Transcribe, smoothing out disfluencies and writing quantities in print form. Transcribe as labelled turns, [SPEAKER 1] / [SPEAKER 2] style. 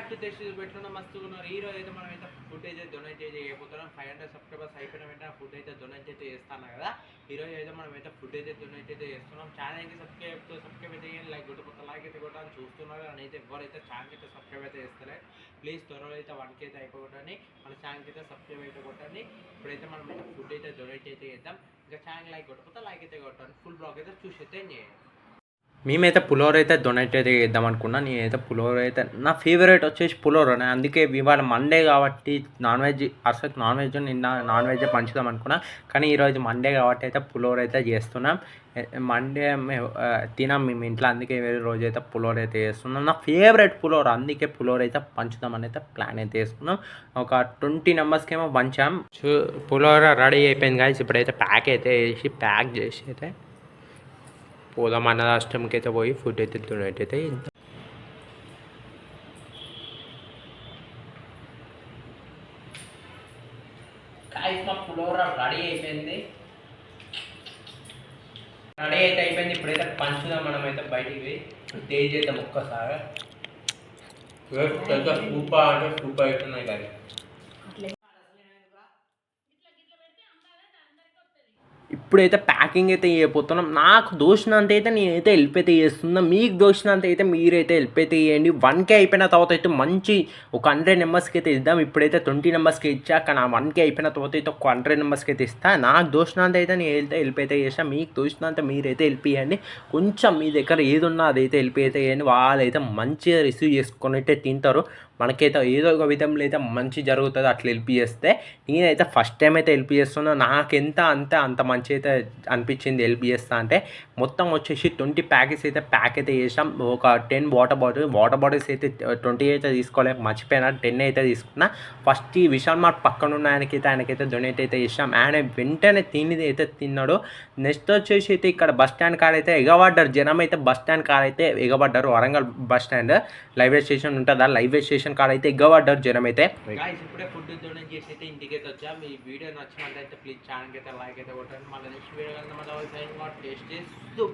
[SPEAKER 1] Back to test పెట్టుకున్న మస్తుగా ఉన్నారు. ఈ రోజు అయితే మనం అయితే ఫుడ్ అయితే డొనేట్ అయితే చేయబోతున్నాం. 500 సబ్స్క్రైబర్స్ అయిపోయిన వెంటనే ఫుడ్ అయితే డొనేట్ అయితే చేస్తాను కదా. ఈ రోజు అయితే మనం అయితే ఫుడ్ అయితే డొనేట్ అయితే చేస్తున్నాం. ఛానల్కి సబ్స్క్రైబ్ అయితే చేయండి, లైక్ కొట్టు లైక్ అయితే కొట్టాలని చూస్తున్నారు అని అయితే ఎవరైతే ఛానల్కి అయితే సబ్స్క్రైబ్ అయితే చేస్తలే ప్లీజ్ త్వరలో అయితే 1K అయితే అయిపోగొట్టండి. మన ఛానల్కి అయితే సబ్స్క్రైబ్ అయితే కొట్టండి. ఇప్పుడైతే మనం అయితే ఫుడ్ అయితే డొనేట్ అయితే చేద్దాం. ఇంకా ఛానల్ లైక్ కొట్టకపోతే లైక్ అయితే కొట్టండి. ఫుల్ బ్లాగ్ అయితే చూసి అయితే చేయండి. మేమైతే పులిహోర అయితే డొనేట్ అయితే చేద్దాం అనుకున్నా. నేనైతే పులిహోర అయితే నా ఫేవరెట్ వచ్చేసి పులిహోరనే. అందుకే ఇవాళ మండే కాబట్టి అసలు నాన్ వెజ్ నిన్న నాన్ వెజ్ పంచుదాం అనుకున్నా. కానీ ఈరోజు మండే కాబట్టి అయితే పులిహోర అయితే చేస్తున్నాం. మండే తినాం మేము ఇంట్లో, అందుకే వేరే రోజు అయితే పులిహోర అయితే చేస్తున్నాం. నా ఫేవరెట్ పులిహోర, అందుకే పులిహోర అయితే పంచుదామని అయితే ప్లాన్ అయితే వేసుకున్నాం. ఒక 20 మెంబర్స్కి ఏమో పంచాం. పులిహోర రెడీ అయిపోయింది కానీ ఇప్పుడైతే ప్యాక్ చేసి అయితే పోదాం. అన్నదాష్టంకి అయితే పోయి ఫుడ్ అయితే డొనేట్ అయితే మా పులిహోర రెడీ అయిపోయింది. ఇప్పుడైతే పంచుదాం. మనం అయితే బయటికి పోయి టేస్ట్ చేద్దాం ఒక్కసారి. సూపర్ అంటే సూపర్ అవుతున్నాయి కానీ ఇప్పుడైతే ప్యాకింగ్ అయితే చేయబోతున్నాం. నాకు దోషినంత అయితే నేనైతే హెల్ప్ అయితే చేస్తున్నా. మీకు దోషినంత అయితే మీరైతే హెల్ప్ అయితే చేయండి. 1K అయిపోయిన తర్వాత అయితే మంచి ఒక 100 మెంబర్స్కి అయితే ఇద్దాం. ఇప్పుడైతే 20 మెంబర్స్కి ఇచ్చాక నా 1K అయిపోయిన తర్వాత అయితే ఒక 100 మెంబర్స్కి అయితే ఇస్తాను. నాకు దోషినంత అయితే నేనైతే హెల్ప్ అయితే చేస్తాను. మీకు దోషినంత మీరైతే హెల్ప్ చేయండి. కొంచెం మీ దగ్గర ఏది ఉన్నా అదైతే హెల్ప్ అయితే చేయండి. వాళ్ళైతే మంచిగా రిసీవ్ చేసుకొని అయితే తింటారు. మనకైతే ఏదో ఒక విధంలో అయితే మంచి జరుగుతుంది అట్లా హెల్ప్ చేస్తే. నేనైతే ఫస్ట్ టైం అయితే హెల్ప్ చేస్తున్నా. నాకెంత అంత మంచి అయితే అనిపించింది హెల్ప్ చేస్తా అంటే. మొత్తం వచ్చేసి 20 ప్యాకెట్స్ అయితే ప్యాక్ అయితే చేసాం. ఒక 10 వాటర్ బాటిల్స్ అయితే 20 అయితే తీసుకోలేక మర్చిపోయినా, 10 అయితే తీసుకున్నా. ఫస్ట్ ఈ విశాల్ మార్ట్ పక్కన ఉన్న ఆయనకైతే డొనేట్ అయితే చేసాం. ఆయన వెంటనే అయితే తిన్నాడు. నెక్స్ట్ వచ్చేసి అయితే ఇక్కడ బస్ స్టాండ్ కాడ అయితే ఎగబడ్డారు జనం. అయితే బస్ స్టాండ్ కాడ అయితే ఎగబడ్డారు. Warangal bus stand railway station ఉంటుందా, రైల్వే స్టేషన్ కాడ అయితే ఎగబడ్డారు జనం అయితే. ఇప్పుడే ఫుడ్ డొనేట్ చేసి అయితే ఇంటికి అయితే వచ్చా. మీ వీడియో నచ్చినట్లయితే ప్లీజ్ ఛానల్కి అయితే లైక్ అయితే కొట్టండి. మళ్ళీ నెక్స్ట్ వీడియో కన్నా మళ్ళీ టేస్ట్ చేస్తూ